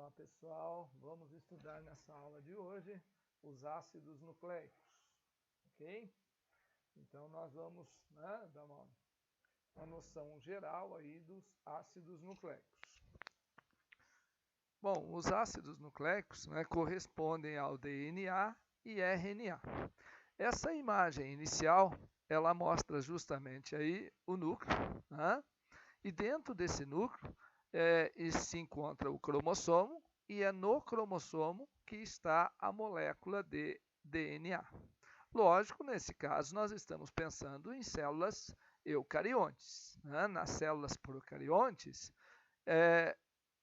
Olá pessoal, vamos estudar nessa aula de hoje os ácidos nucleicos, ok? Então nós vamos dar uma noção geral aí dos ácidos nucleicos. Bom, os ácidos nucleicos correspondem ao DNA e RNA. Essa imagem inicial, ela mostra justamente aí o núcleo, e dentro desse núcleo se encontra o cromossomo, e é no cromossomo que está a molécula de DNA. Lógico, nesse caso, nós estamos pensando em células eucariontes. Nas células procariontes,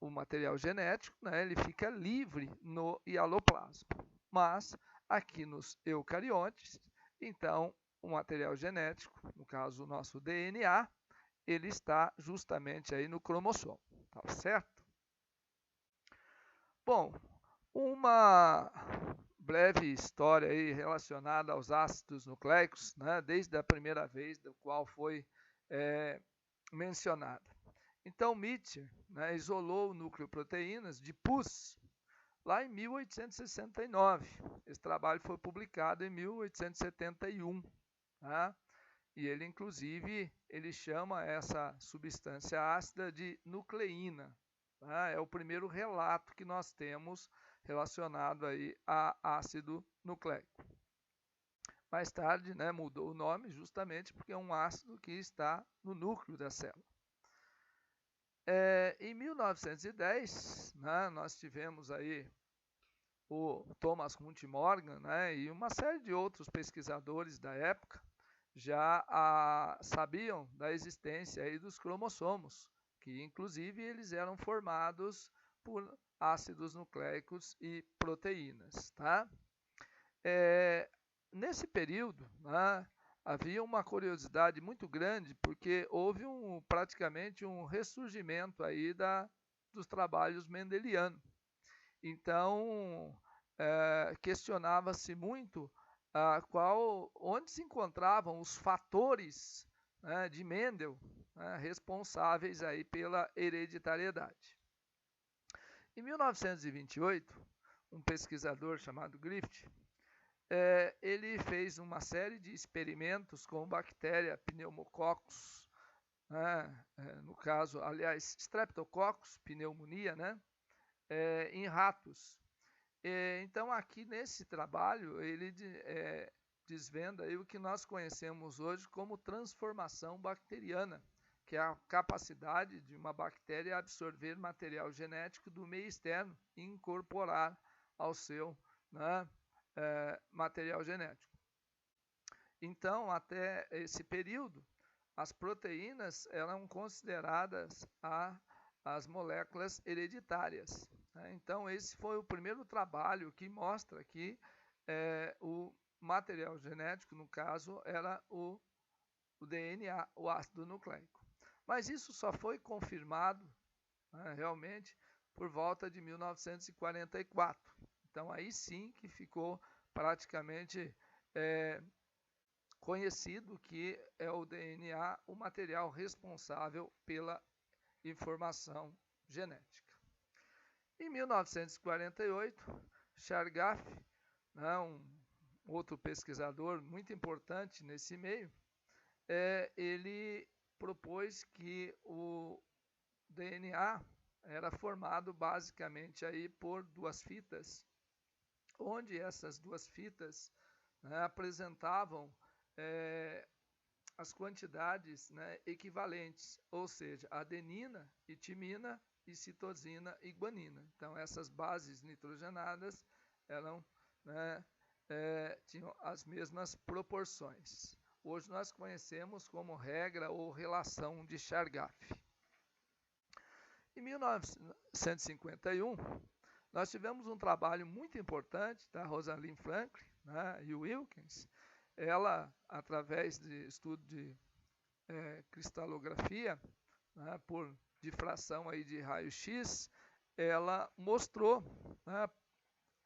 o material genético ele fica livre no hialoplasma. Mas aqui nos eucariontes, então, o material genético, no caso o nosso DNA, ele está justamente aí no cromossomo, tá certo? Bom, uma breve história aí relacionada aos ácidos nucleicos, desde a primeira vez do qual foi mencionada. Então, Mitchell isolou o nucleoproteínas de pus lá em 1869. Esse trabalho foi publicado em 1871, E ele, inclusive, ele chama essa substância ácida de nucleína. É o primeiro relato que nós temos relacionado aí a ácido nucleico. Mais tarde, mudou o nome justamente porque é um ácido que está no núcleo da célula. Em 1910, nós tivemos aí o Thomas Hunt Morgan, e uma série de outros pesquisadores da época já sabiam da existência aí dos cromossomos, que inclusive eles eram formados por ácidos nucleicos e proteínas. Nesse período, havia uma curiosidade muito grande, porque houve praticamente um ressurgimento aí dos trabalhos mendelianos. Então, questionava-se muito onde se encontravam os fatores de Mendel responsáveis aí pela hereditariedade. Em 1928, um pesquisador chamado Griffith, ele fez uma série de experimentos com bactéria Pneumococcus, no caso, aliás, Streptococcus pneumonia, em ratos. Então, aqui nesse trabalho, ele desvenda aí o que nós conhecemos hoje como transformação bacteriana, que é a capacidade de uma bactéria absorver material genético do meio externo e incorporar ao seu material genético. Então, até esse período, as proteínas eram consideradas as moléculas hereditárias. Então, esse foi o primeiro trabalho que mostra que o material genético, no caso, era o DNA, o ácido nucleico. Mas isso só foi confirmado realmente por volta de 1944. Então, aí sim que ficou praticamente conhecido que é o DNA o material responsável pela informação genética. Em 1948, Chargaff, um outro pesquisador muito importante nesse meio, ele propôs que o DNA era formado basicamente aí por duas fitas, onde essas duas fitas apresentavam as quantidades equivalentes, ou seja, adenina e timina e citosina e guanina. Então, essas bases nitrogenadas tinham as mesmas proporções. Hoje nós conhecemos como regra ou relação de Chargaff. Em 1951, nós tivemos um trabalho muito importante da Rosalind Franklin e Wilkins. Ela, através de estudo de cristalografia, por difração aí de raio-x, ela mostrou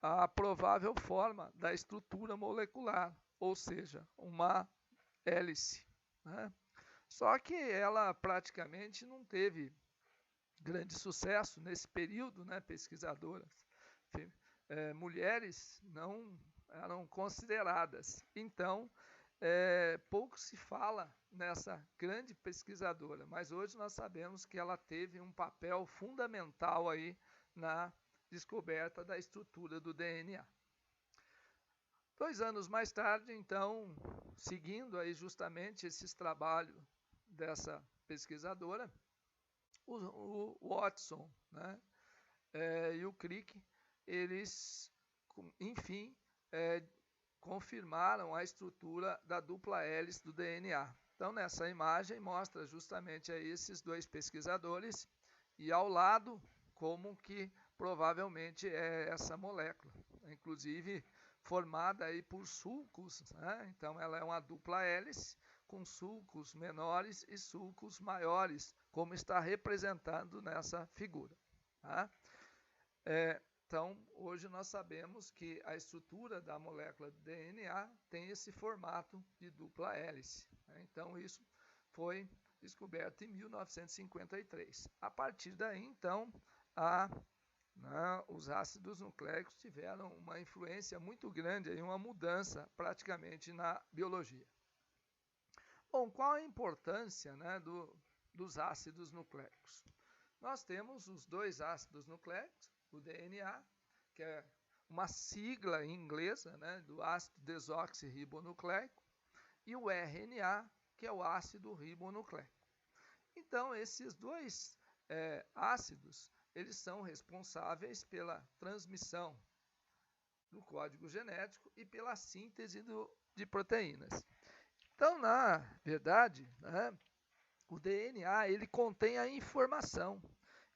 a provável forma da estrutura molecular, ou seja, uma hélice. Só que ela praticamente não teve grande sucesso nesse período, né, pesquisadoras. Mulheres não eram consideradas. Então, pouco se fala nessa grande pesquisadora, mas hoje nós sabemos que ela teve um papel fundamental aí na descoberta da estrutura do DNA. 2 anos mais tarde, então, seguindo aí justamente esses trabalhos dessa pesquisadora, o Watson, né, e o Crick, eles, enfim, confirmaram a estrutura da dupla hélice do DNA. Então, nessa imagem, mostra justamente aí esses 2 pesquisadores e ao lado como que provavelmente é essa molécula, inclusive formada aí por sulcos, né? Então, ela é uma dupla hélice com sulcos menores e sulcos maiores, como está representado nessa figura. Tá? Então, hoje nós sabemos que a estrutura da molécula de DNA tem esse formato de dupla hélice. Né? Então, isso foi descoberto em 1953. A partir daí, então, os ácidos nucleicos tiveram uma influência muito grande, aí, uma mudança praticamente na biologia. Bom, qual a importância, né, dos ácidos nucleicos? Nós temos os 2 ácidos nucleicos, o DNA, que é uma sigla inglesa, né, do ácido desoxirribonucleico, e o RNA, que é o ácido ribonucleico. Então, esses 2 ácidos, eles são responsáveis pela transmissão do código genético e pela síntese de proteínas. Então, na verdade, né, o DNA ele contém a informação.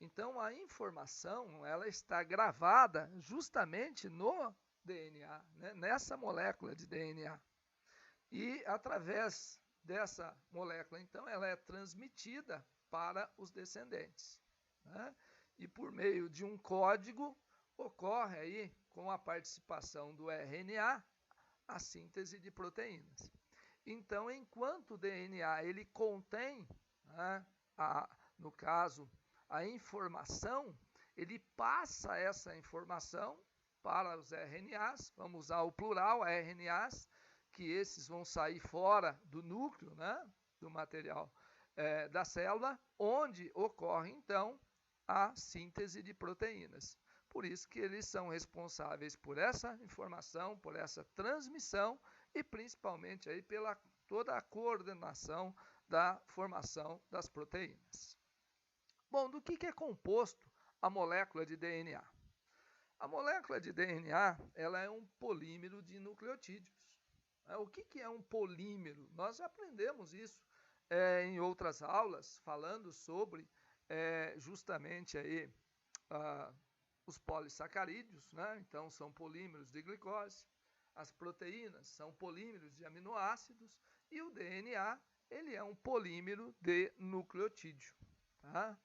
Então, a informação ela está gravada justamente no DNA, né, nessa molécula de DNA. E, através dessa molécula, então, ela é transmitida para os descendentes. Né? E, por meio de um código, ocorre aí, com a participação do RNA, a síntese de proteínas. Então, enquanto o DNA ele contém, né, no caso, a informação, ele passa essa informação para os RNAs, vamos usar o plural, RNAs, que esses vão sair fora do núcleo, né, do material da célula, onde ocorre, então, a síntese de proteínas. Por isso que eles são responsáveis por essa informação, por essa transmissão e principalmente aí pela toda a coordenação da formação das proteínas. Bom, do que é composto a molécula de DNA? A molécula de DNA ela é um polímero de nucleotídeos. O que é um polímero? Nós já aprendemos isso em outras aulas, falando sobre justamente aí, os polissacarídeos, né? Então são polímeros de glicose, as proteínas são polímeros de aminoácidos e o DNA ele é um polímero de nucleotídeo. Tá?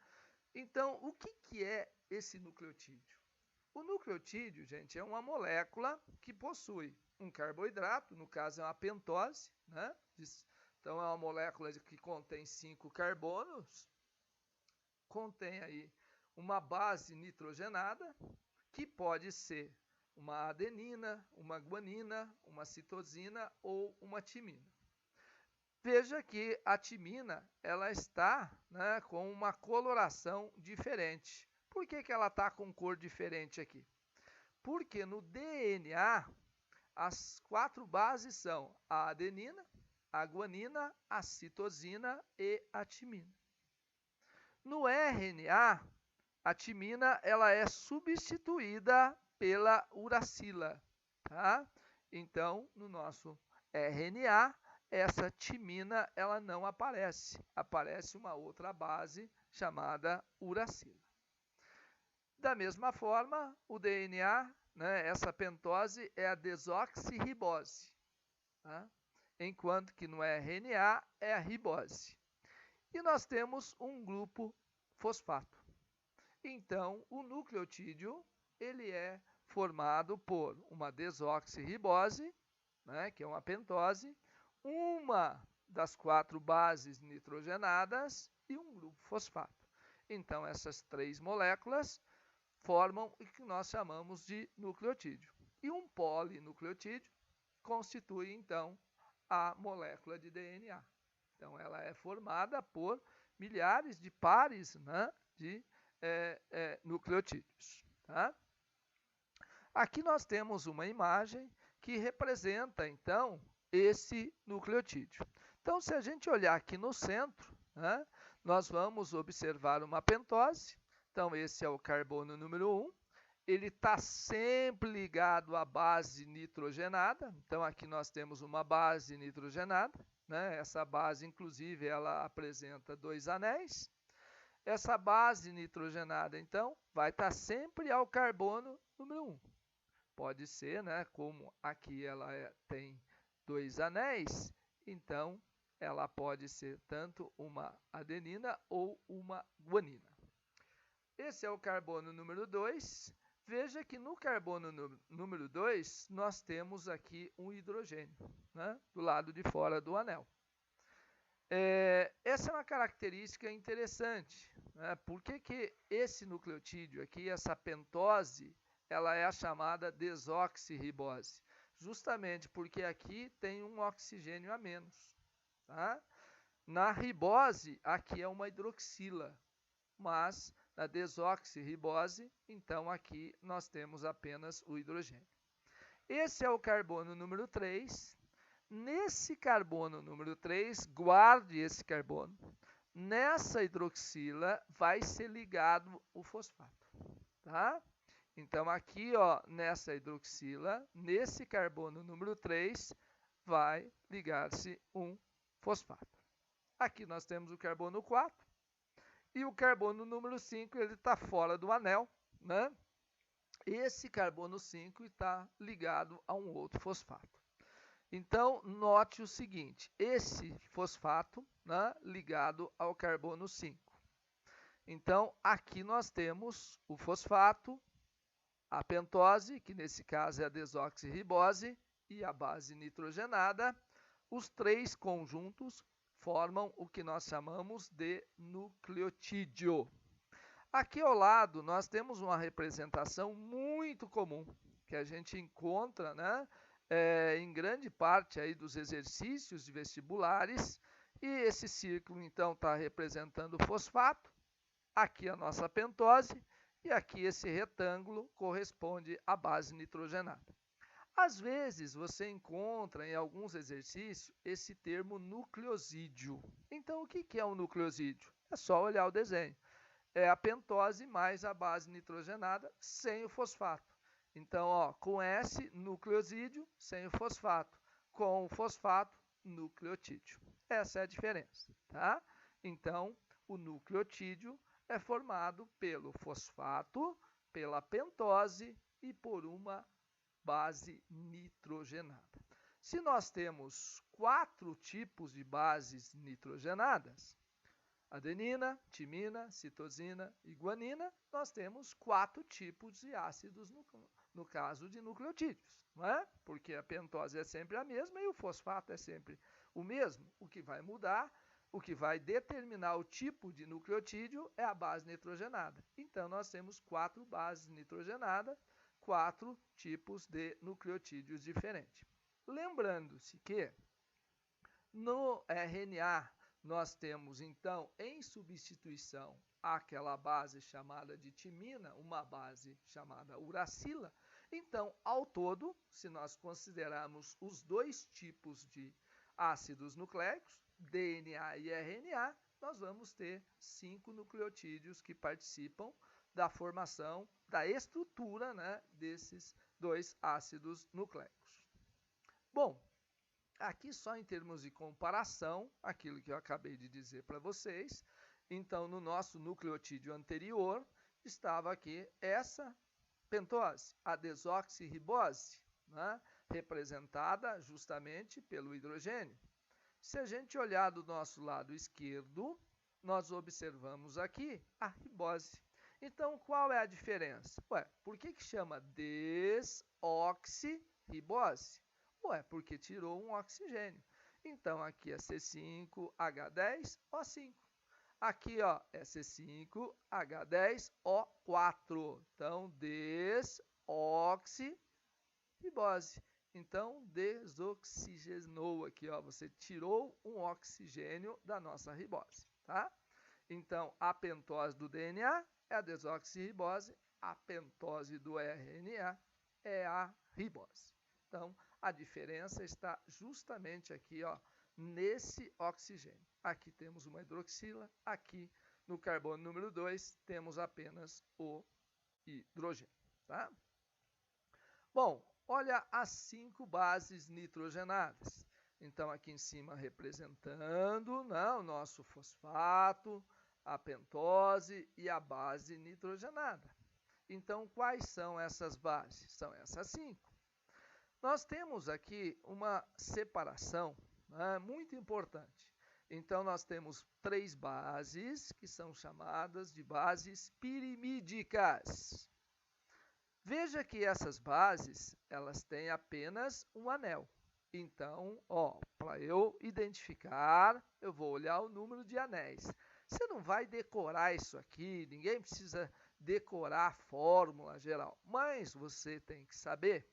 Então, o que é esse nucleotídeo? O nucleotídeo, gente, é uma molécula que possui um carboidrato, no caso é uma pentose, né? Então é uma molécula que contém 5 carbonos, contém aí uma base nitrogenada, que pode ser uma adenina, uma guanina, uma citosina ou uma timina. Veja que a timina ela está, né, com uma coloração diferente. Por que ela está com cor diferente aqui? Porque no DNA as 4 bases são a adenina, a guanina, a citosina e a timina. No RNA, a timina ela é substituída pela uracila. Tá? Então, no nosso RNA, essa timina ela não aparece. Aparece uma outra base chamada uracila. Da mesma forma, o DNA, né, essa pentose é a desoxirribose, tá? Enquanto que no RNA é a ribose. E nós temos um grupo fosfato. Então, o nucleotídeo ele é formado por uma desoxirribose, né, que é uma pentose, uma das 4 bases nitrogenadas e um grupo fosfato. Então, essas 3 moléculas formam o que nós chamamos de nucleotídeo. E um polinucleotídeo constitui, então, a molécula de DNA. Então, ela é formada por milhares de pares, né, de nucleotídeos. Tá? Aqui nós temos uma imagem que representa, então, esse nucleotídeo. Então, se a gente olhar aqui no centro, né, nós vamos observar uma pentose. Então, esse é o carbono número 1. Ele está sempre ligado à base nitrogenada. Então, aqui nós temos uma base nitrogenada. Né? Essa base, inclusive, ela apresenta 2 anéis. Essa base nitrogenada, então, vai estar sempre ao carbono número 1. Pode ser, né? Como aqui ela tem 2 anéis, então ela pode ser tanto uma adenina ou uma guanina. Esse é o carbono número 2. Veja que no carbono número 2, nós temos aqui um hidrogênio, né, do lado de fora do anel. Essa é uma característica interessante. Né? Por que esse nucleotídeo aqui, essa pentose, ela é a chamada desoxirribose? Justamente porque aqui tem um oxigênio a menos. Tá? Na ribose, aqui é uma hidroxila, mas na desoxirribose, então aqui nós temos apenas o hidrogênio. Esse é o carbono número 3. Nesse carbono número 3, guarde esse carbono. Nessa hidroxila vai ser ligado o fosfato. Tá? Então, aqui, ó, nessa hidroxila, nesse carbono número 3, vai ligar-se um fosfato. Aqui nós temos o carbono 4. E o carbono número 5, ele está fora do anel, né? Esse carbono 5 está ligado a um outro fosfato. Então, note o seguinte, esse fosfato, né, ligado ao carbono 5. Então, aqui nós temos o fosfato, a pentose, que nesse caso é a desoxirribose, e a base nitrogenada. Os 3 conjuntos formam o que nós chamamos de nucleotídeo. Aqui ao lado nós temos uma representação muito comum, que a gente encontra, né, em grande parte aí dos exercícios de vestibulares, e esse círculo então está representando o fosfato, aqui a nossa pentose, e aqui esse retângulo corresponde à base nitrogenada. Às vezes você encontra em alguns exercícios esse termo nucleosídeo. Então o que é um nucleosídeo? É só olhar o desenho. É a pentose mais a base nitrogenada sem o fosfato. Então, ó, com S, nucleosídeo, sem o fosfato. Com o fosfato, nucleotídeo. Essa é a diferença, tá? Então, o nucleotídeo é formado pelo fosfato, pela pentose e por uma base nitrogenada. Se nós temos 4 tipos de bases nitrogenadas, adenina, timina, citosina e guanina, nós temos 4 tipos de ácidos no caso de nucleotídeos, não é? Porque a pentose é sempre a mesma e o fosfato é sempre o mesmo. O que vai mudar, o que vai determinar o tipo de nucleotídeo é a base nitrogenada. Então, nós temos 4 bases nitrogenadas, 4 tipos de nucleotídeos diferentes. Lembrando-se que no RNA nós temos, então, em substituição àquela base chamada de timina, uma base chamada uracila. Então, ao todo, se nós considerarmos os 2 tipos de ácidos nucleicos, DNA e RNA, nós vamos ter 5 nucleotídeos que participam da formação, da estrutura, né, desses 2 ácidos nucleicos. Bom, aqui só em termos de comparação, aquilo que eu acabei de dizer para vocês. Então, no nosso nucleotídeo anterior, estava aqui essa pentose, a desoxirribose, né, representada justamente pelo hidrogênio. Se a gente olhar do nosso lado esquerdo, nós observamos aqui a ribose. Então, qual é a diferença? Ué, por que chama desoxirribose? Ué, porque tirou um oxigênio. Então, aqui é C5H10O5. Aqui, ó, é C5H10O4. Então, desoxirribose. Então, desoxigenou aqui, ó. Você tirou um oxigênio da nossa ribose, tá? Então, a pentose do DNA é a desoxirribose, a pentose do RNA é a ribose. Então, a diferença está justamente aqui, ó, nesse oxigênio. Aqui temos uma hidroxila, aqui no carbono número 2 temos apenas o hidrogênio, tá? Bom, olha as 5 bases nitrogenadas. Então, aqui em cima representando, né, o nosso fosfato, a pentose e a base nitrogenada. Então, quais são essas bases? São essas 5. Nós temos aqui uma separação, né, muito importante. Então, nós temos 3 bases que são chamadas de bases pirimídicas. Veja que essas bases, elas têm apenas um anel. Então, ó, para eu identificar, eu vou olhar o número de anéis. Você não vai decorar isso aqui, ninguém precisa decorar a fórmula geral, mas você tem que saber,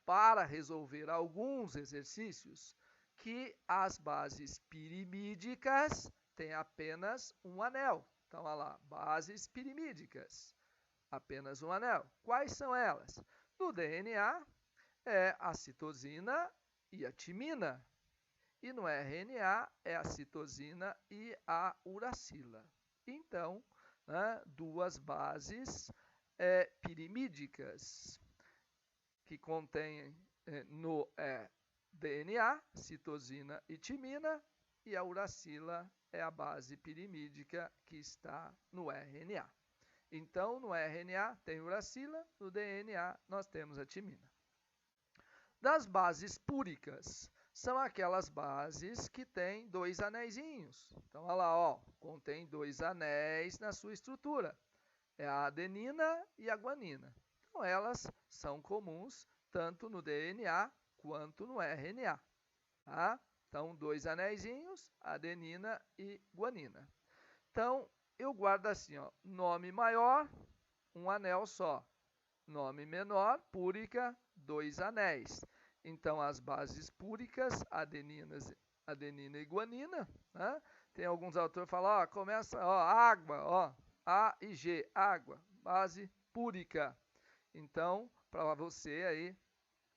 para resolver alguns exercícios, que as bases pirimídicas têm apenas um anel. Então, olha lá, bases pirimídicas, apenas um anel. Quais são elas? No DNA, é a citosina e a timina. E no RNA, é a citosina e a uracila. Então, né, 2 bases pirimídicas que contêm no DNA, citosina e timina, e a uracila é a base pirimídica que está no RNA. Então, no RNA tem uracila, no DNA nós temos a timina. Das bases púricas, são aquelas bases que têm 2 anéisinhos. Então, olha lá, ó, contém 2 anéis na sua estrutura. É a adenina e a guanina. Então, elas são comuns tanto no DNA quanto no RNA. Tá? Então, 2 anéisinhos, adenina e guanina. Então, eu guardo assim, ó, nome maior, um anel só. Nome menor, púrica, 2 anéis. Então, as bases púricas, adenina e guanina, né? Tem alguns autores que falam, ó, começa, ó, água, ó, A e G, água, base púrica. Então, para você aí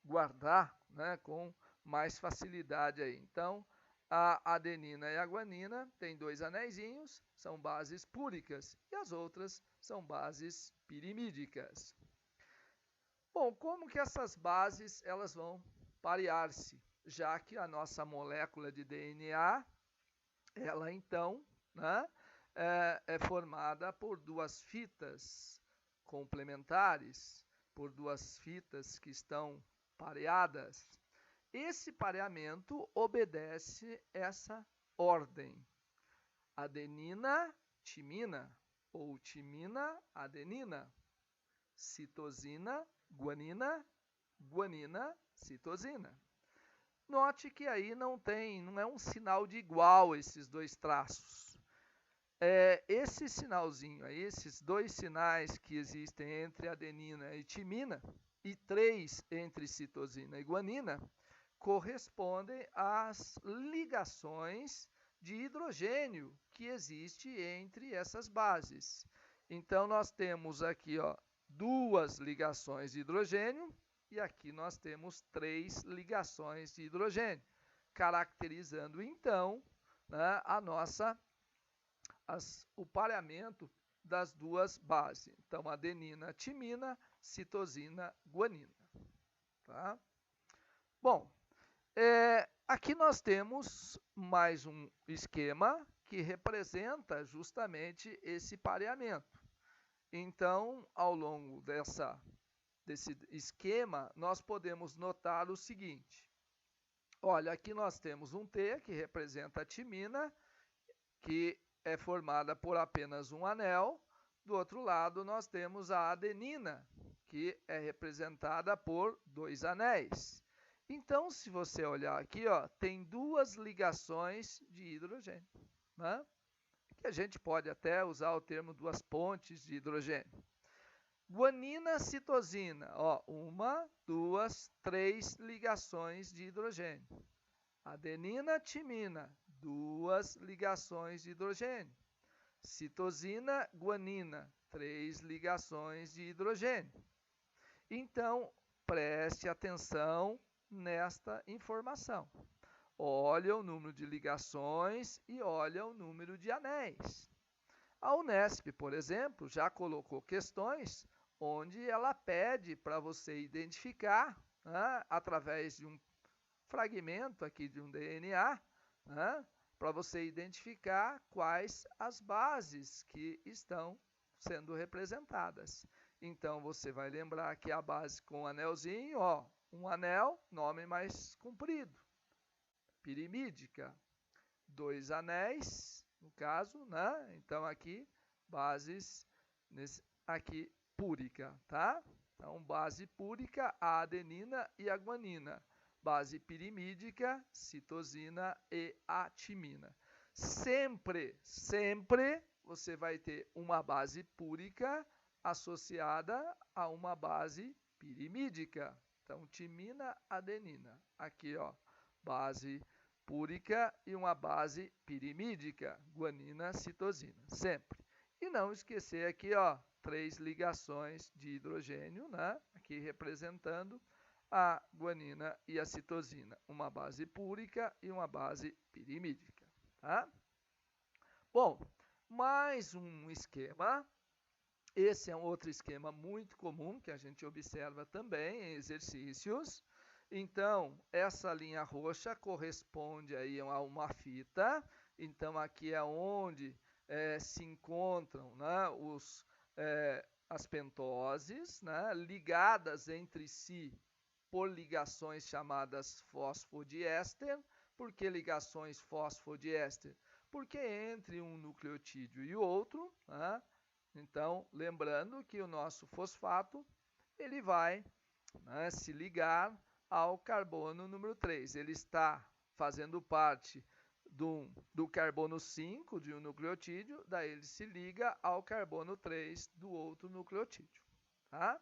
guardar, né, com mais facilidade aí. Então, a adenina e a guanina têm 2 anéisinhos, são bases púricas, e as outras são bases pirimídicas. Bom, como que essas bases elas vão parear-se? Já que a nossa molécula de DNA, ela então, né, é formada por 2 fitas complementares, por 2 fitas que estão pareadas. Esse pareamento obedece essa ordem: adenina, timina, ou timina, adenina, citosina, guanina, guanina, citosina. Note que aí não é um sinal de igual esses 2 traços. Esse sinalzinho aí, esses 2 sinais que existem entre adenina e timina, e 3 entre citosina e guanina, correspondem às ligações de hidrogênio que existe entre essas bases. Então, nós temos aqui, ó, 2 ligações de hidrogênio e aqui nós temos 3 ligações de hidrogênio, caracterizando, então, né, o pareamento das 2 bases. Então, adenina, timina, citosina, guanina. Tá? Bom, aqui nós temos mais um esquema que representa justamente esse pareamento. Então, ao longo desse esquema, nós podemos notar o seguinte. Olha, aqui nós temos um T, que representa a timina, que é formada por apenas um anel. Do outro lado, nós temos a adenina, que é representada por 2 anéis. Então, se você olhar aqui, ó, tem 2 ligações de hidrogênio, né? E a gente pode até usar o termo duas pontes de hidrogênio. Guanina, citosina, ó, 1, 2, 3 ligações de hidrogênio. Adenina, timina, 2 ligações de hidrogênio. Citosina, guanina, 3 ligações de hidrogênio. Então, preste atenção nesta informação. Olha o número de ligações e olha o número de anéis. A Unesp, por exemplo, já colocou questões onde ela pede para você identificar, né, através de um fragmento aqui de um DNA, né, para você identificar quais as bases que estão sendo representadas. Então, você vai lembrar que a base com anelzinho, ó, um anel, nome mais comprido, pirimídica. 2 anéis, no caso, né? Então, aqui, bases, aqui, púrica, tá? Então, base púrica, a adenina e a guanina. Base pirimídica, citosina e a timina. Sempre você vai ter uma base púrica associada a uma base pirimídica. Então, timina, adenina. Aqui, ó, base púrica e uma base pirimídica, guanina, citosina, sempre. E não esquecer aqui, ó, 3 ligações de hidrogênio, né? Aqui representando a guanina e a citosina, uma base púrica e uma base pirimídica, tá? Bom, mais um esquema. Esse é um outro esquema muito comum que a gente observa também em exercícios. Então, essa linha roxa corresponde aí a uma fita. Então, aqui é onde se encontram, né, as pentoses, né, ligadas entre si por ligações chamadas fosfodiéster. Por que ligações fosfodiéster? Porque entre um nucleotídeo e outro, né, então, lembrando que o nosso fosfato, ele vai, né, se ligar ao carbono número 3. Ele está fazendo parte do carbono 5 de um nucleotídeo, daí ele se liga ao carbono 3 do outro nucleotídeo. Tá?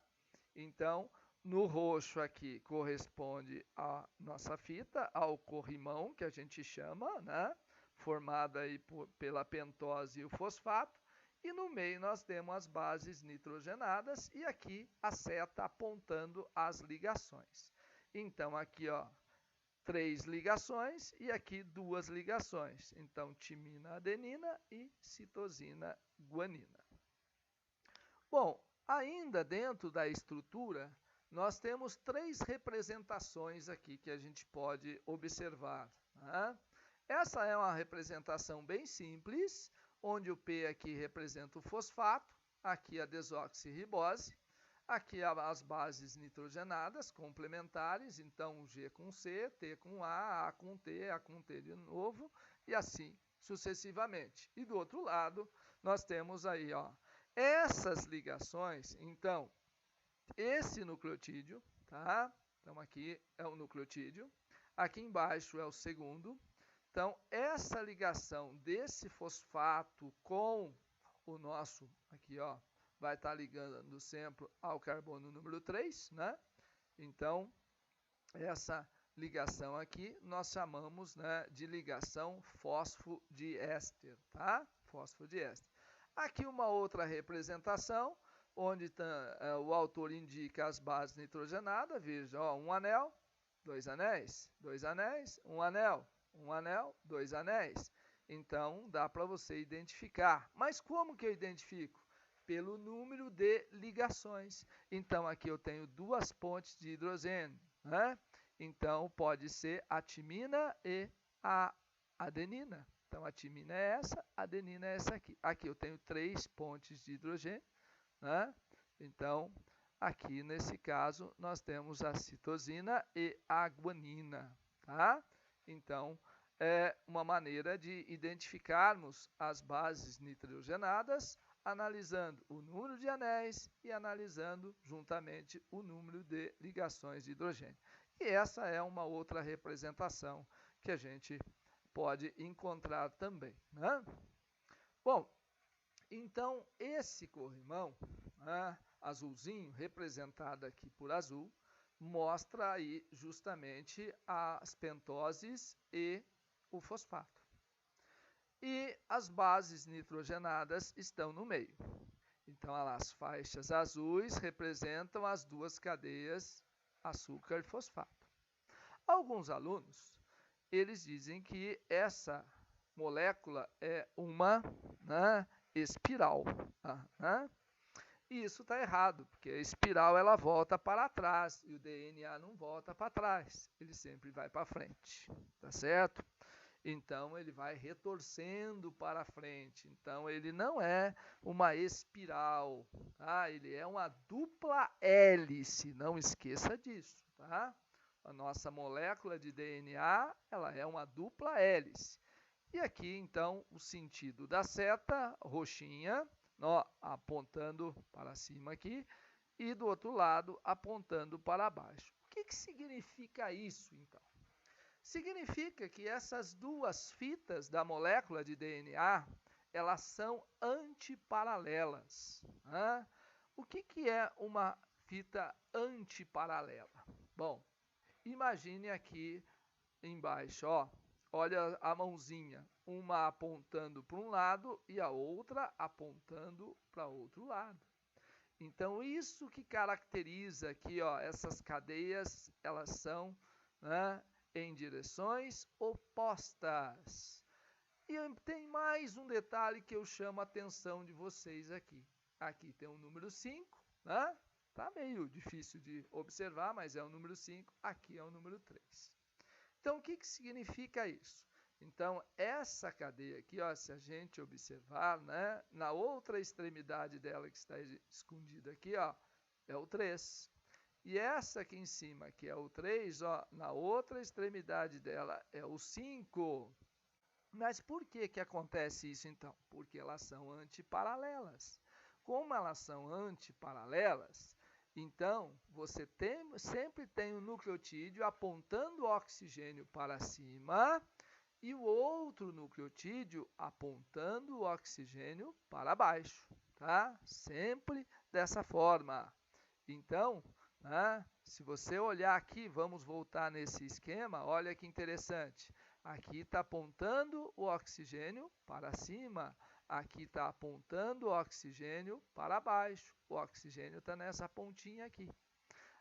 Então, no roxo aqui corresponde a nossa fita, ao corrimão, que a gente chama, né? Formada aí pela pentose e o fosfato. E no meio nós temos as bases nitrogenadas e aqui a seta apontando as ligações. Então, aqui, ó, 3 ligações e aqui 2 ligações. Então, timina, adenina e citosina, guanina. Bom, ainda dentro da estrutura, nós temos 3 representações aqui que a gente pode observar. Né? Essa é uma representação bem simples, onde o P aqui representa o fosfato, aqui a desoxirribose, aqui as bases nitrogenadas complementares, então G com C, T com A com T, A com T de novo, e assim sucessivamente. E do outro lado, nós temos aí, ó, essas ligações, então, esse nucleotídeo, tá? Então, aqui é o nucleotídeo, aqui embaixo é o segundo. Então, essa ligação desse fosfato com o nosso, aqui, ó, vai estar ligando sempre ao carbono número 3, né? Então, essa ligação aqui nós chamamos, né, de ligação fosfodiéster, tá? Fosfodiéster. Aqui uma outra representação, onde o autor indica as bases nitrogenadas, veja, ó, um anel, 2 anéis, 2 anéis, um anel, 2 anéis. Então, dá para você identificar. Mas como que eu identifico? Pelo número de ligações. Então, aqui eu tenho 2 pontes de hidrogênio, né? Então, pode ser a timina e a adenina. Então, a timina é essa, a adenina é essa aqui. Aqui eu tenho 3 pontes de hidrogênio, né? Então, aqui nesse caso, nós temos a citosina e a guanina, tá? Então, é uma maneira de identificarmos as bases nitrogenadas, analisando o número de anéis e analisando juntamente o número de ligações de hidrogênio. E essa é uma outra representação que a gente pode encontrar também, né? Bom, então esse corrimão, né, azulzinho, representado aqui por azul, mostra aí justamente as pentoses e o fosfato. E as bases nitrogenadas estão no meio. Então, as faixas azuis representam as duas cadeias açúcar e fosfato. Alguns alunos, eles dizem que essa molécula é uma, né, espiral. Né? E isso está errado, porque a espiral ela volta para trás e o DNA não volta para trás, ele sempre vai para frente, tá certo? Então ele vai retorcendo para frente. Então ele não é uma espiral, tá? Ele é uma dupla hélice, não esqueça disso, tá? A nossa molécula de DNA, ela é uma dupla hélice. E aqui então o sentido da seta roxinha, ó, apontando para cima aqui, e do outro lado apontando para baixo. O que significa isso então? Significa que essas duas fitas da molécula de DNA, elas são antiparalelas. Né? O que é uma fita antiparalela? Bom, imagine aqui embaixo, ó, olha a mãozinha, uma apontando para um lado e a outra apontando para outro lado. Então, isso que caracteriza aqui, ó, essas cadeias, elas são, né, em direções opostas. E tem mais um detalhe que eu chamo a atenção de vocês aqui. Aqui tem o número 5, né? Tá meio difícil de observar, mas é o número 5. Aqui é o número 3. Então, o que significa isso? Então, essa cadeia aqui, ó, se a gente observar, né, na outra extremidade dela que está escondida aqui, ó, é o 3. E essa aqui em cima, que é o 3, ó, na outra extremidade dela é o 5. Mas por que acontece isso então? Porque elas são antiparalelas. Como elas são antiparalelas, então você sempre tem o nucleotídeo apontando o oxigênio para cima e o outro nucleotídeo apontando o oxigênio para baixo, tá? Sempre dessa forma. Então, né, se você olhar aqui, vamos voltar nesse esquema, olha que interessante. Aqui está apontando o oxigênio para cima, aqui está apontando o oxigênio para baixo. O oxigênio está nessa pontinha aqui.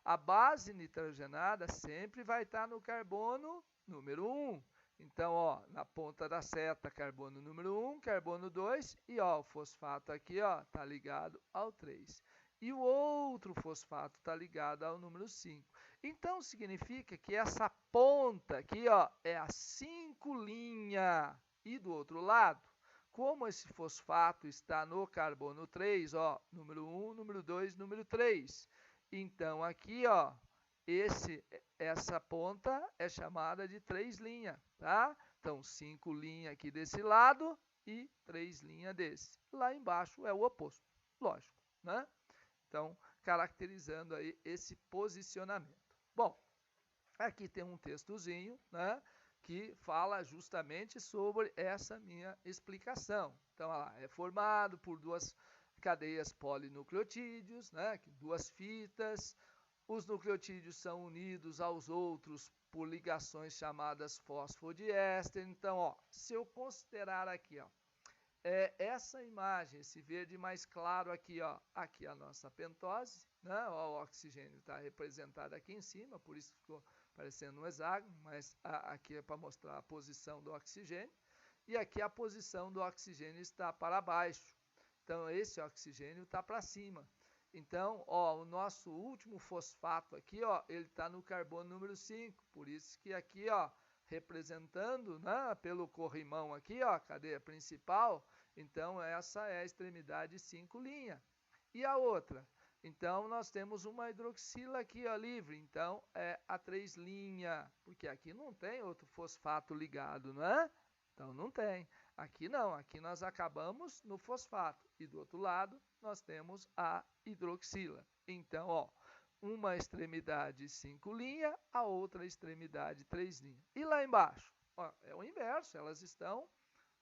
A base nitrogenada sempre vai estar no carbono número 1. Então, ó, na ponta da seta, carbono número 1, carbono 2, e ó, o fosfato aqui está ligado ao 3. E o outro fosfato está ligado ao número 5. Então, significa que essa ponta aqui ó, é a 5' e do outro lado, como esse fosfato está no carbono 3, ó, número 1, número 2, número 3. Então, aqui, ó, essa ponta é chamada de 3', tá? Então, 5' aqui desse lado e 3' desse. Lá embaixo é o oposto, lógico, né? Então, caracterizando aí esse posicionamento. Bom, aqui tem um textozinho, né, que fala justamente sobre essa minha explicação. Então, é formado por duas cadeias polinucleotídeos, né, duas fitas. Os nucleotídeos são unidos aos outros por ligações chamadas fosfodiéster. Então, ó, se eu considerar aqui, ó, essa imagem, esse verde mais claro aqui, ó, aqui a nossa pentose, né? Ó, o oxigênio está representado aqui em cima, por isso ficou parecendo um hexágono, mas aqui é para mostrar a posição do oxigênio, e aqui a posição do oxigênio está para baixo. Então, esse oxigênio está para cima. Então, ó, o nosso último fosfato aqui, ó, ele está no carbono número 5, por isso que aqui, ó, representando, né, pelo corrimão aqui, ó, a cadeia principal, então essa é a extremidade 5'. E a outra? Então nós temos uma hidroxila aqui, ó, livre, então é a 3', porque aqui não tem outro fosfato ligado, não é? Então não tem. Aqui não, aqui nós acabamos no fosfato e do outro lado nós temos a hidroxila. Então, ó, uma extremidade 5', a outra extremidade 3'. E lá embaixo? Ó, é o inverso, elas estão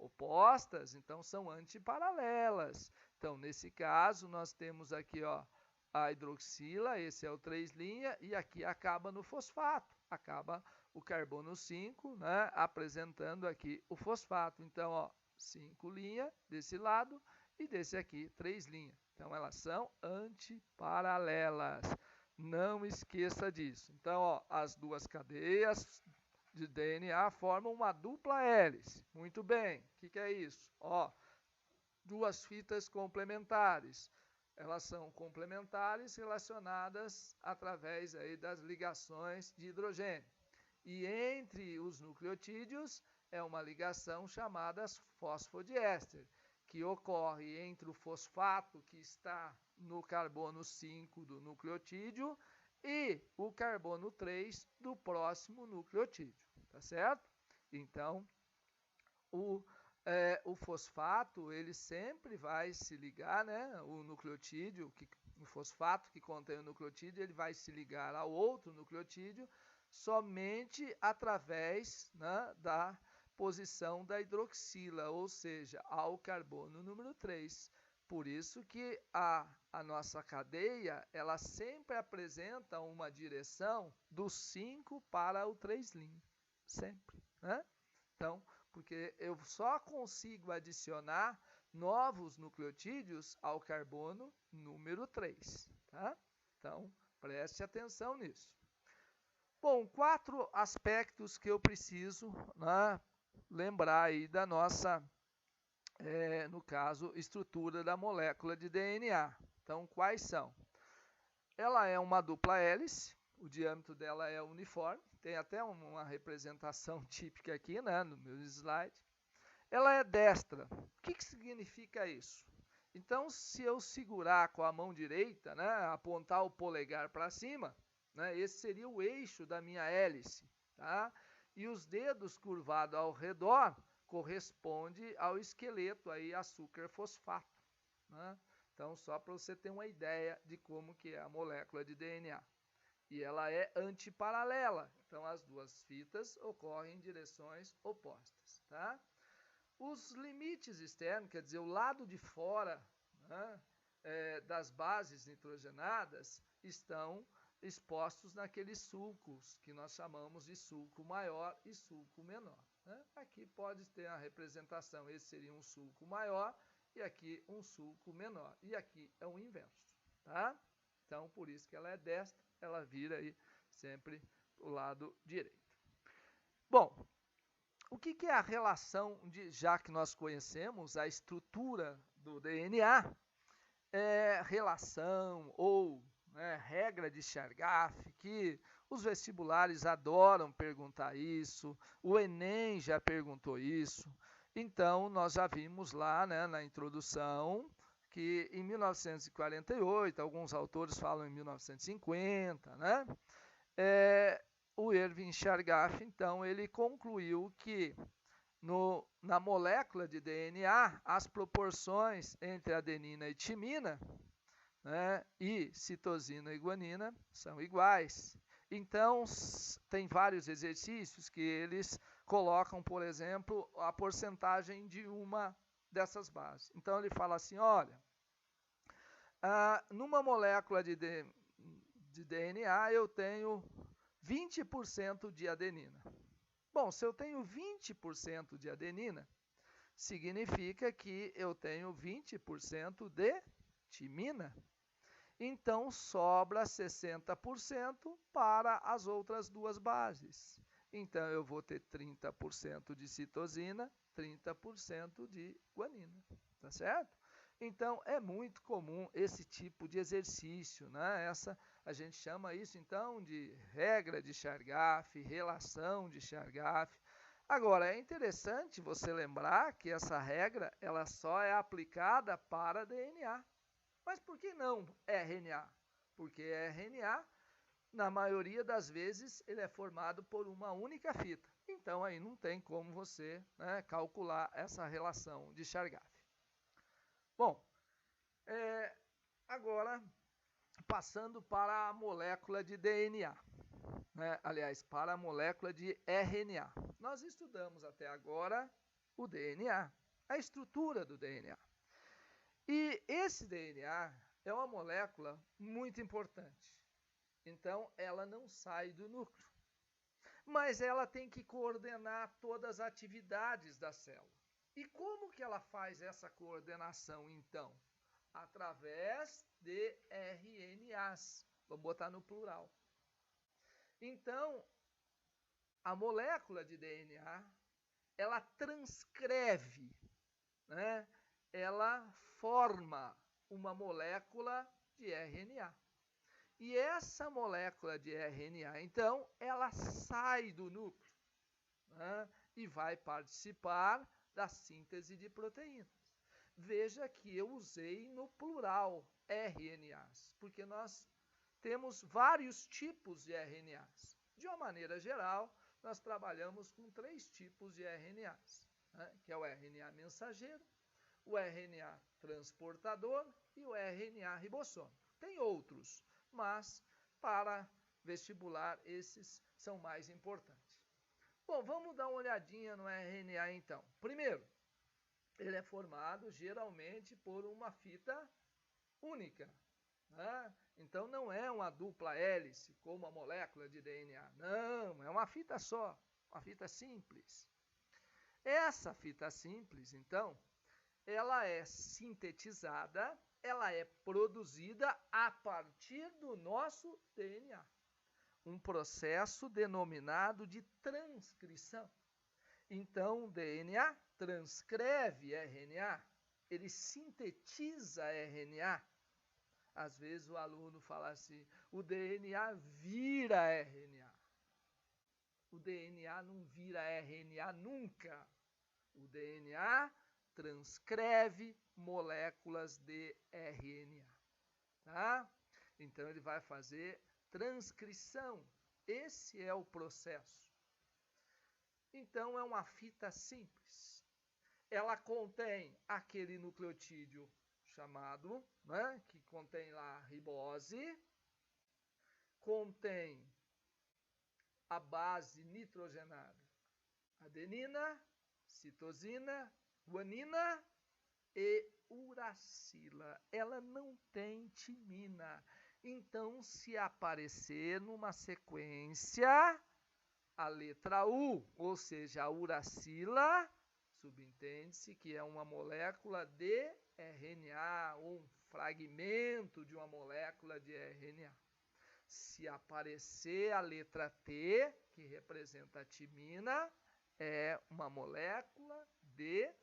opostas, então são antiparalelas. Então, nesse caso, nós temos aqui, ó, a hidroxila, esse é o 3' e aqui acaba no fosfato, acaba o carbono 5, né, apresentando aqui o fosfato. Então, ó, 5' desse lado e desse aqui 3'. Então, elas são antiparalelas. Não esqueça disso. Então, ó, as duas cadeias de DNA formam uma dupla hélice. Muito bem. O que é isso? Ó, duas fitas complementares. Elas são complementares relacionadas através aí das ligações de hidrogênio. E entre os nucleotídeos é uma ligação chamada fosfodiéster, que ocorre entre o fosfato que está no carbono 5 do nucleotídeo e o carbono 3 do próximo nucleotídeo, tá certo? Então, o fosfato, ele sempre vai se ligar, né? O nucleotídeo, o fosfato que contém o nucleotídeo, ele vai se ligar ao outro nucleotídeo somente através, né, da posição da hidroxila, ou seja, ao carbono número 3. Por isso que a nossa cadeia, ela sempre apresenta uma direção do 5 para o 3', sempre, né? Então, porque eu só consigo adicionar novos nucleotídeos ao carbono número 3, tá? Então, preste atenção nisso. Bom, 4 aspectos que eu preciso, né, lembrar aí da nossa, no caso, estrutura da molécula de DNA. Então, quais são? Ela é uma dupla hélice, o diâmetro dela é uniforme, tem até uma representação típica aqui, né, no meu slide. Ela é destra. O que significa isso? Então, se eu segurar com a mão direita, né, apontar o polegar para cima, né, esse seria o eixo da minha hélice, tá? E os dedos curvados ao redor corresponde ao esqueleto aí, açúcar fosfato, né? Então, só para você ter uma ideia de como que é a molécula de DNA. E ela é antiparalela, então as duas fitas ocorrem em direções opostas, tá? Os limites externos, quer dizer, o lado de fora, né, das bases nitrogenadas, estão expostos naqueles sulcos que nós chamamos de sulco maior e sulco menor, né? Aqui pode ter a representação, esse seria um sulco maior e aqui um sulco menor. E aqui é o inverso, tá? Então, por isso que ela é destra, ela vira aí sempre para o lado direito. Bom, o que é a relação, já que nós conhecemos a estrutura do DNA, relação ou, né, regra de Chargaff, que os vestibulares adoram perguntar isso, o Enem já perguntou isso. Então, nós já vimos lá, né, na introdução que em 1948, alguns autores falam em 1950, né? O Erwin Chargaff, então, ele concluiu que na molécula de DNA, as proporções entre adenina e timina, né, e citosina e guanina são iguais. Então, tem vários exercícios que eles colocam, por exemplo, a porcentagem de uma dessas bases. Então, ele fala assim, olha, numa molécula de DNA eu tenho 20% de adenina. Bom, se eu tenho 20% de adenina, significa que eu tenho 20% de timina. Então, sobra 60% para as outras duas bases. Então, eu vou ter 30% de citosina, 30% de guanina, tá certo? Então, é muito comum esse tipo de exercício, né? A gente chama isso, então, de regra de Chargaff, relação de Chargaff. Agora, é interessante você lembrar que essa regra, ela só é aplicada para DNA. Mas por que não RNA? Porque RNA, na maioria das vezes, ele é formado por uma única fita. Então, aí não tem como você, né, calcular essa relação de Chargaff. Bom, agora, passando para a molécula de DNA, né? Aliás, para a molécula de RNA. Nós estudamos até agora o DNA, a estrutura do DNA. E esse DNA é uma molécula muito importante. Então, ela não sai do núcleo. Mas ela tem que coordenar todas as atividades da célula. E como que ela faz essa coordenação, então? Através de RNAs. Vamos botar no plural. Então, a molécula de DNA, ela transcreve, né? Ela forma uma molécula de RNA. E essa molécula de RNA, então, ela sai do núcleo, né? E vai participar da síntese de proteínas. Veja que eu usei no plural RNAs, porque nós temos vários tipos de RNAs. De uma maneira geral, nós trabalhamos com 3 tipos de RNAs, né? Que é o RNA mensageiro, o RNA transportador e o RNA ribossômico. Tem outros, mas para vestibular esses são mais importantes. Bom, vamos dar uma olhadinha no RNA então. Primeiro, ele é formado geralmente por uma fita única, né? Então não é uma dupla hélice como a molécula de DNA. Não, é uma fita só, uma fita simples. Essa fita simples, então, ela é sintetizada, ela é produzida a partir do nosso DNA. Um processo denominado de transcrição. Então, o DNA transcreve RNA, ele sintetiza RNA. Às vezes o aluno fala assim, o DNA vira RNA. O DNA não vira RNA nunca. O DNA transcreve moléculas de RNA. Tá? Então, ele vai fazer transcrição. Esse é o processo. Então, é uma fita simples. Ela contém aquele nucleotídeo chamado, né, que contém lá a ribose, contém a base nitrogenada, adenina, citosina, guanina e uracila. Ela não tem timina. Então, se aparecer numa sequência a letra U, ou seja, a uracila, subentende-se que é uma molécula de RNA, ou um fragmento de uma molécula de RNA. Se aparecer a letra T, que representa a timina, é uma molécula de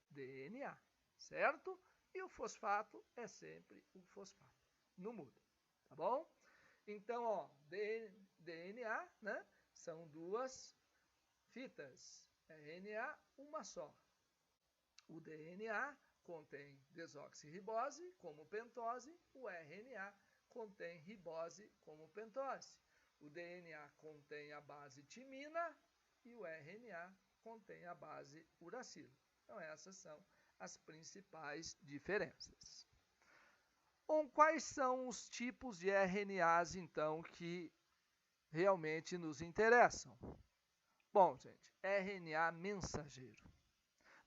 DNA, certo? E o fosfato é sempre o fosfato, não muda, tá bom? Então, ó, DNA, né? São 2 fitas, RNA, uma só. O DNA contém desoxirribose como pentose, o RNA contém ribose como pentose. O DNA contém a base timina e o RNA contém a base uracila. Então, essas são as principais diferenças. Bom, quais são os tipos de RNAs, então, que realmente nos interessam? Bom, gente, RNA mensageiro.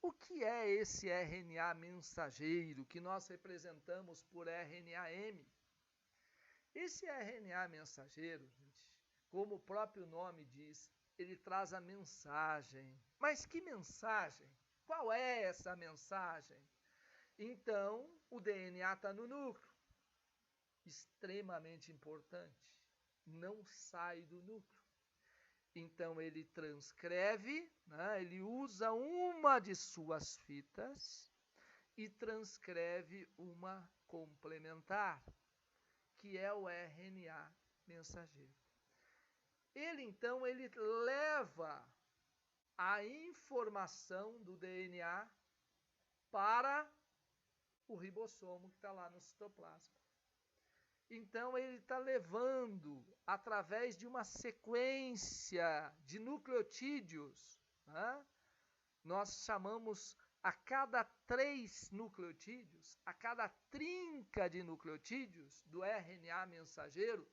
O que é esse RNA mensageiro que nós representamos por RNA-M? Esse RNA mensageiro, gente, como o próprio nome diz, ele traz a mensagem. Mas que mensagem? Qual é essa mensagem? Então, o DNA está no núcleo. Extremamente importante. Não sai do núcleo. Então, ele transcreve, né? Ele usa uma de suas fitas e transcreve uma complementar, que é o RNA mensageiro. Então, ele leva a informação do DNA para o ribossomo que está lá no citoplasma. Então, ele está levando, através de uma sequência de nucleotídeos, né? Nós chamamos a cada 3 nucleotídeos, a cada trinca de nucleotídeos do RNA mensageiro,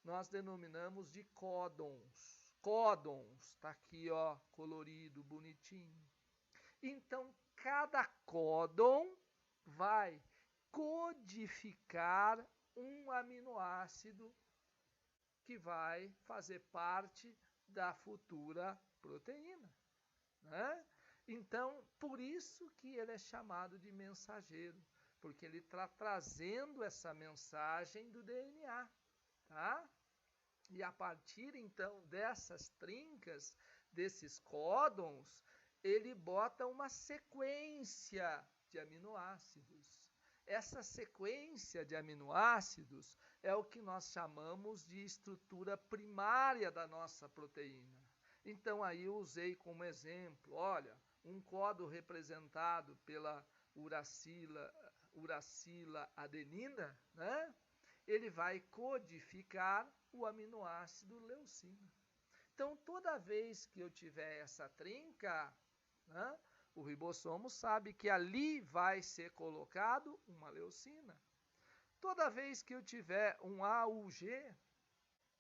nós denominamos de códons. Códons, está aqui, ó, colorido, bonitinho. Então, cada códon vai codificar um aminoácido que vai fazer parte da futura proteína, né? Então, por isso que ele é chamado de mensageiro, porque ele está trazendo essa mensagem do DNA, tá? E a partir, então, dessas trincas, desses códons, ele bota uma sequência de aminoácidos. Essa sequência de aminoácidos é o que nós chamamos de estrutura primária da nossa proteína. Então, aí eu usei como exemplo, olha, um códon representado pela uracila adenina, né? Ele vai codificar o aminoácido leucina. Então, toda vez que eu tiver essa trinca, né, o ribossomo sabe que ali vai ser colocado uma leucina. Toda vez que eu tiver um AUG,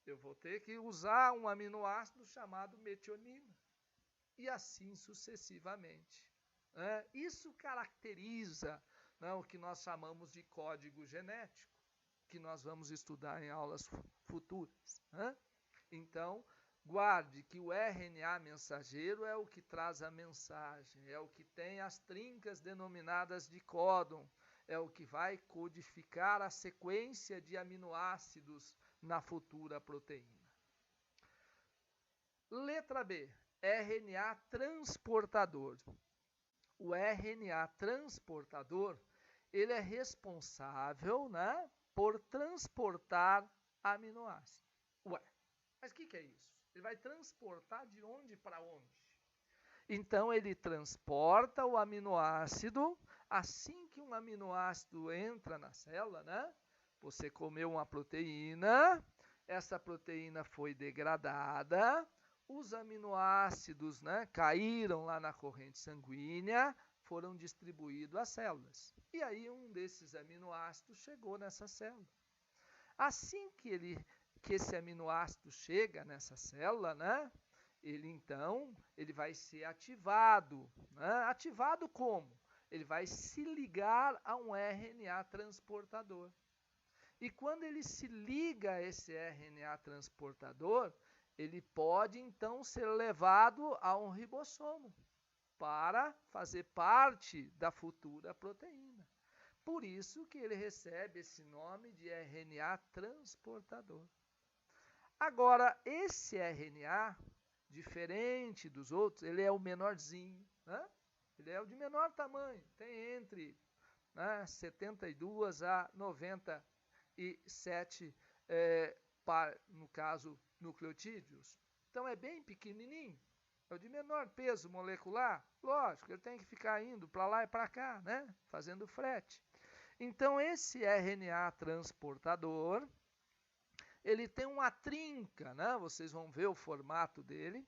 eu vou ter que usar um aminoácido chamado metionina. E assim sucessivamente. Isso caracteriza, né, o que nós chamamos de código genético, que nós vamos estudar em aulas futuras. Então, guarde que o RNA mensageiro é o que traz a mensagem, é o que tem as trincas denominadas de códon, é o que vai codificar a sequência de aminoácidos na futura proteína. Letra B, RNA transportador. O RNA transportador, ele é responsável, né, por transportar aminoácidos. Ué, mas o que é isso? Ele vai transportar de onde para onde? Então, ele transporta o aminoácido. Assim que um aminoácido entra na célula, né? Você comeu uma proteína, essa proteína foi degradada, os aminoácidos, né, caíram lá na corrente sanguínea, foram distribuídos às células. E aí um desses aminoácidos chegou nessa célula. Assim que esse aminoácido chega nessa célula, né, ele vai ser ativado. Né? Ativado como? Ele vai se ligar a um RNA transportador. E quando ele se liga a esse RNA transportador, ele pode então ser levado a um ribossomo para fazer parte da futura proteína. Por isso que ele recebe esse nome de RNA transportador. Agora, esse RNA, diferente dos outros, ele é o menorzinho, né? Ele é o de menor tamanho, tem entre, né, 72 a 97, no caso, nucleotídeos. Então é bem pequenininho, é o de menor peso molecular. Lógico, ele tem que ficar indo para lá e para cá, né, fazendo frete. Então esse RNA transportador, ele tem uma trinca, né? Vocês vão ver o formato dele.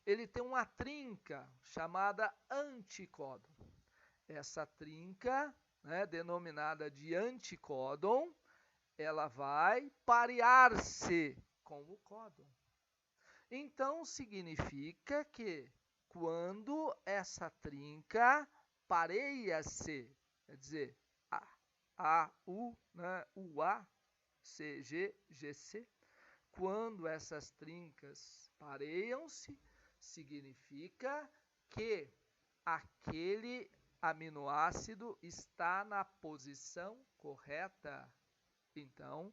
Ele tem uma trinca chamada anticódon. Essa trinca, né, denominada de anticódon, ela vai parear-se com o códon. Então, significa que quando essa trinca pareia-se, quer dizer, AU, né, UA, CG, GC, quando essas trincas pareiam-se, significa que aquele aminoácido está na posição correta. Então,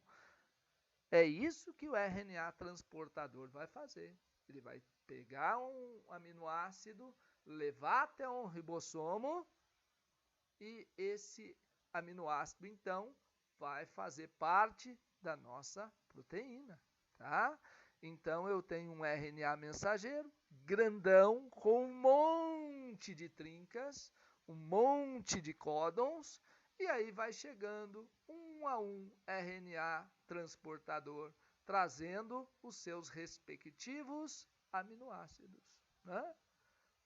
é isso que o RNA transportador vai fazer. Ele vai pegar um aminoácido, levar até um ribossomo e esse aminoácido, então, vai fazer parte da nossa proteína, tá? Então, eu tenho um RNA mensageiro, grandão, com um monte de trincas, um monte de códons, e aí vai chegando um a um RNA transportador, trazendo os seus respectivos aminoácidos. Né?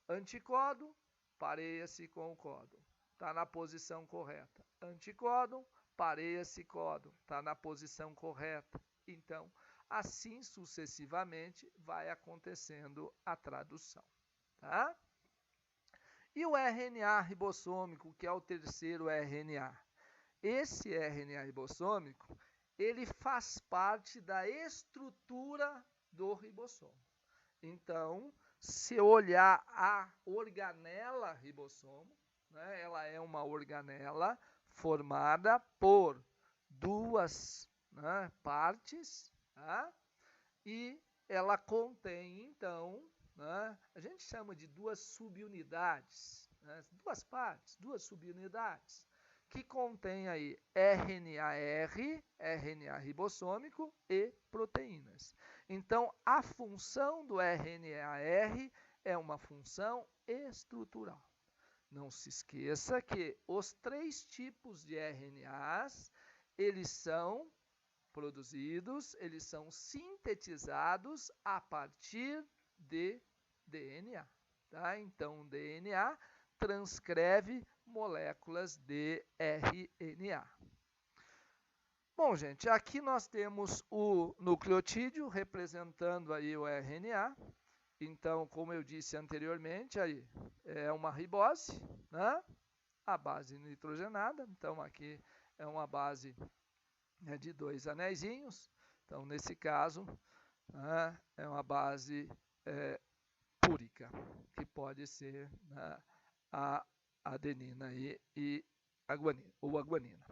Anticódon, pareia-se com o códon. Está na posição correta. Anticódon, pareia-se códon. Está na posição correta. Então, assim sucessivamente vai acontecendo a tradução. Tá? E o RNA ribossômico, que é o terceiro RNA? Esse RNA ribossômico, ele faz parte da estrutura do ribossomo. Então, se olhar a organela ribossomo, né, ela é uma organela formada por duas, né, partes, tá? E ela contém, então, né, a gente chama de duas subunidades, né, duas partes, duas subunidades, que contém aí RNA-R, RNA ribossômico e proteínas. Então, a função do RNA-R é uma função estrutural. Não se esqueça que os três tipos de RNAs, eles são produzidos, eles são sintetizados a partir de DNA. Tá? Então, o DNA transcreve moléculas de RNA. Bom, gente, aqui nós temos o nucleotídeo representando aí o RNA. Então, como eu disse anteriormente, aí é uma ribose, né? A base nitrogenada. Então, aqui é uma base, né, de dois anéisinhos. Então, nesse caso, né, é uma base púrica, que pode ser, né, a adenina e a guanina, ou a guanina.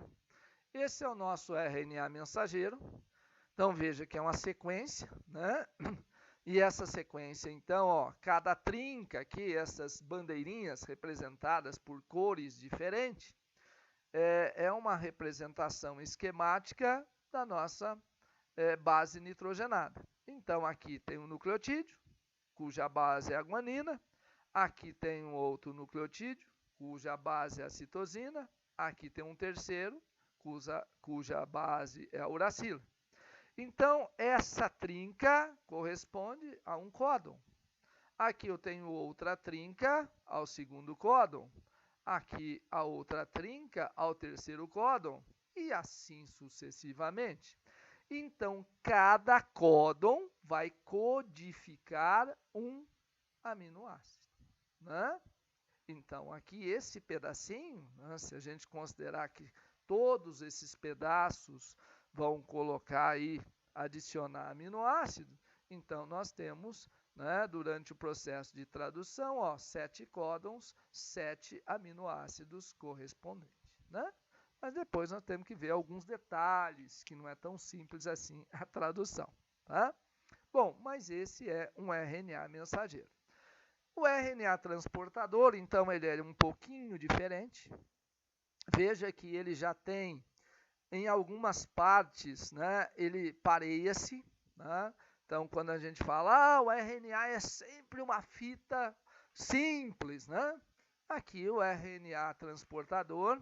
Esse é o nosso RNA mensageiro. Então, veja que é uma sequência, né? E essa sequência, então, ó, cada trinca aqui, essas bandeirinhas representadas por cores diferentes, é uma representação esquemática da nossa base nitrogenada. Então, aqui tem um nucleotídeo, cuja base é a guanina. Aqui tem um outro nucleotídeo, cuja base é a citosina. Aqui tem um terceiro, cuja base é a uracila. Então, essa trinca corresponde a um códon. Aqui eu tenho outra trinca ao segundo códon. Aqui a outra trinca ao terceiro códon. E assim sucessivamente. Então, cada códon vai codificar um aminoácido, né? Então, aqui esse pedacinho, né, se a gente considerar que todos esses pedaços vão colocar aí, adicionar aminoácido, então nós temos, né, durante o processo de tradução, ó, 7 códons, 7 aminoácidos correspondentes, né? Mas depois nós temos que ver alguns detalhes, que não é tão simples assim a tradução, tá? Bom, mas esse é um RNA mensageiro. O RNA transportador, então, ele é um pouquinho diferente. Veja que ele já tem, em algumas partes, né, ele pareia-se, né? Então, quando a gente fala, o RNA é sempre uma fita simples, né? Aqui o RNA transportador,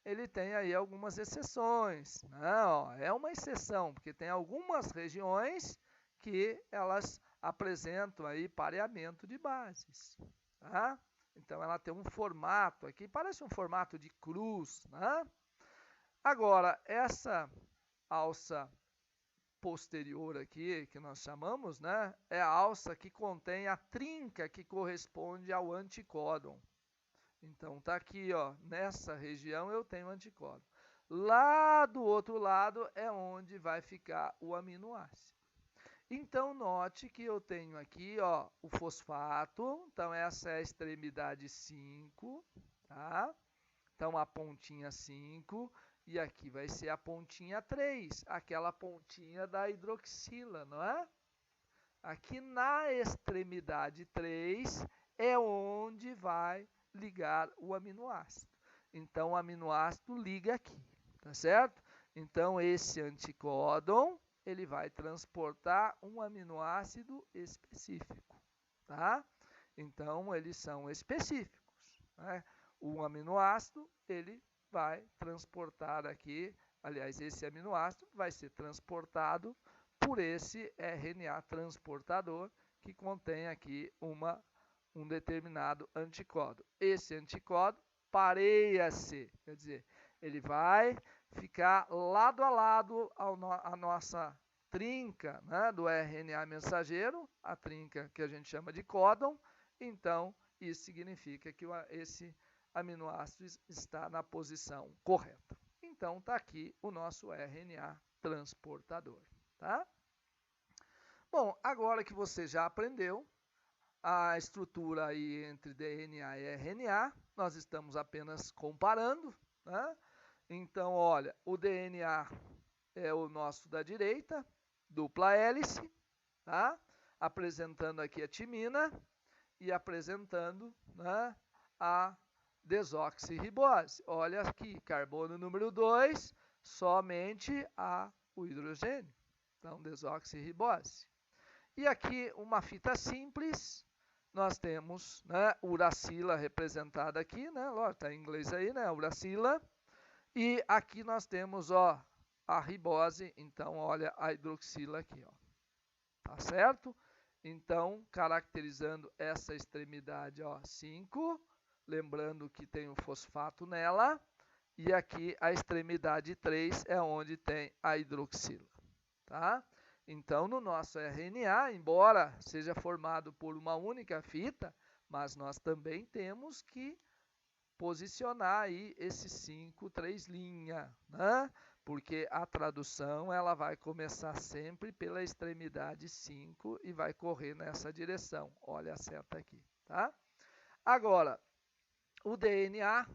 ele tem aí algumas exceções, né? Ó, é uma exceção, porque tem algumas regiões que elas apresentam aí pareamento de bases, tá? Então, ela tem um formato aqui, parece um formato de cruz, né? Agora, essa alça posterior aqui, que nós chamamos, né, é a alça que contém a trinca que corresponde ao anticódon. Então, tá aqui, ó, nessa região eu tenho anticódon. Lá do outro lado é onde vai ficar o aminoácido. Então, note que eu tenho aqui, ó, o fosfato. Então, essa é a extremidade 5, tá? Então, a pontinha 5. E aqui vai ser a pontinha 3, aquela pontinha da hidroxila, não é? Aqui na extremidade 3 é onde vai ligar o aminoácido. Então, o aminoácido liga aqui, tá certo? Então, esse anticódon, ele vai transportar um aminoácido específico, tá? Então, eles são específicos, né? O aminoácido, ele vai transportar aqui, aliás, esse aminoácido vai ser transportado por esse RNA transportador que contém aqui um determinado anticódon. Esse anticódon pareia-se, quer dizer, ele vai ficar lado a lado a nossa trinca, né, do RNA mensageiro, a trinca que a gente chama de códon. Então, isso significa que esse aminoácido está na posição correta. Então, está aqui o nosso RNA transportador, tá? Bom, agora que você já aprendeu a estrutura aí entre DNA e RNA, nós estamos apenas comparando, né? Então, olha, o DNA é o nosso da direita, dupla hélice, tá? Apresentando aqui a timina e apresentando, né, a desoxirribose. Olha aqui, carbono número 2, somente o hidrogênio. Então, desoxirribose. E aqui uma fita simples, nós temos, né, uracila representada aqui, né, está em inglês aí, né, uracila. E aqui nós temos, ó, a ribose, então olha a hidroxila aqui, ó. Tá certo? Então, caracterizando essa extremidade, ó, 5, lembrando que tem o fosfato nela, e aqui a extremidade 3 é onde tem a hidroxila, tá? Então, no nosso RNA, embora seja formado por uma única fita, mas nós também temos que posicionar aí esses 5, 3 linhas, né? Porque a tradução ela vai começar sempre pela extremidade 5 e vai correr nessa direção. Olha a seta aqui, tá? Agora, o DNA,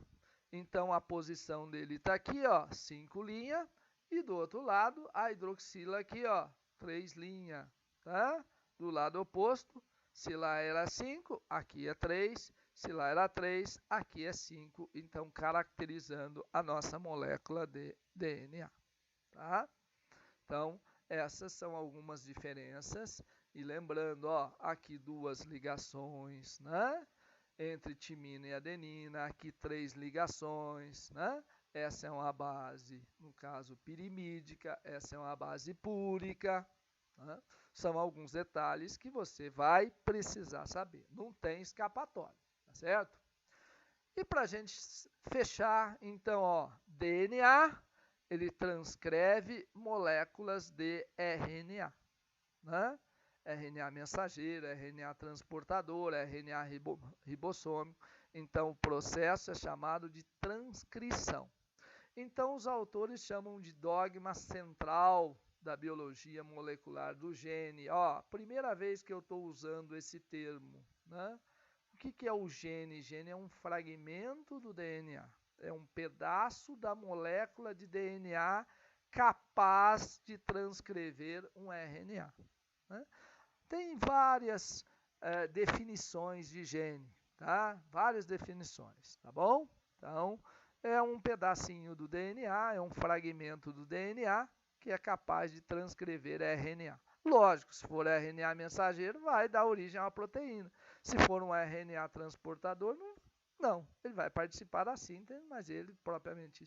então a posição dele está aqui, ó, 5 linhas, e do outro lado a hidroxila aqui, ó, 3 linhas, tá? Do lado oposto, se lá era 5, aqui é 3, se lá era 3, aqui é 5, então caracterizando a nossa molécula de DNA, tá? Então, essas são algumas diferenças, e lembrando, ó, aqui 2 ligações, né? Entre timina e adenina, aqui 3 ligações, né? Essa é uma base, no caso, pirimídica, essa é uma base púrica, né? São alguns detalhes que você vai precisar saber, não tem escapatória, tá certo? E para a gente fechar, então, ó, DNA, ele transcreve moléculas de RNA, né? RNA mensageiro, RNA transportador, RNA ribossômico. Então, o processo é chamado de transcrição. Então, os autores chamam de dogma central da biologia molecular do gene. Ó, primeira vez que eu estou usando esse termo, né? O que é o gene? Gene é um fragmento do DNA. É um pedaço da molécula de DNA capaz de transcrever um RNA, né? Tem várias definições de gene, tá? Várias definições, tá bom? Então, é um pedacinho do DNA, é um fragmento do DNA que é capaz de transcrever RNA. Lógico, se for RNA mensageiro, vai dar origem a uma proteína. Se for um RNA transportador, não. Ele vai participar da síntese, mas ele propriamente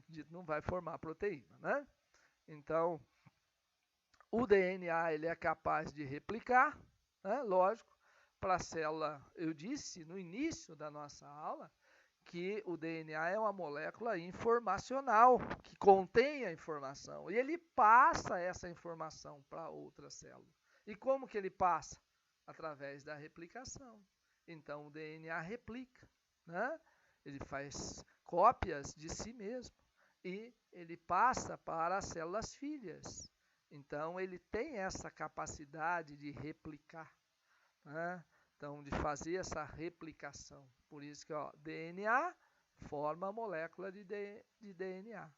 dito não vai formar proteína, né? Então, o DNA ele é capaz de replicar, né? Lógico, para a célula, eu disse no início da nossa aula, que o DNA é uma molécula informacional, que contém a informação, e ele passa essa informação para outra célula. E como que ele passa? Através da replicação. Então, o DNA replica, né? Ele faz cópias de si mesmo, e ele passa para as células filhas. Então, ele tem essa capacidade de replicar, né? Então, de fazer essa replicação. Por isso que, ó, DNA forma molécula de DNA.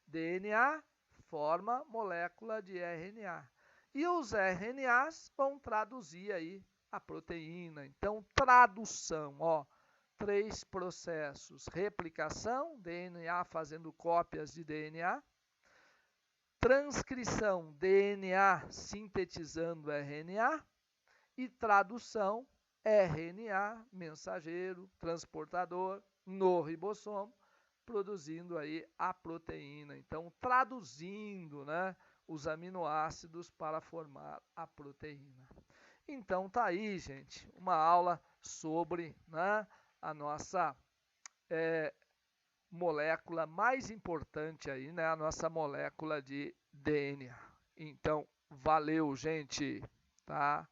DNA forma molécula de RNA. E os RNAs vão traduzir aí a proteína. Então, tradução, ó, 3 processos. Replicação, DNA fazendo cópias de DNA. Transcrição, DNA sintetizando RNA. E tradução, RNA, mensageiro, transportador, no ribossomo, produzindo aí a proteína. Então, traduzindo, né, os aminoácidos para formar a proteína. Então, tá aí, gente, uma aula sobre, né, a nossa molécula mais importante aí, né, a nossa molécula de DNA. Então, valeu, gente, tá?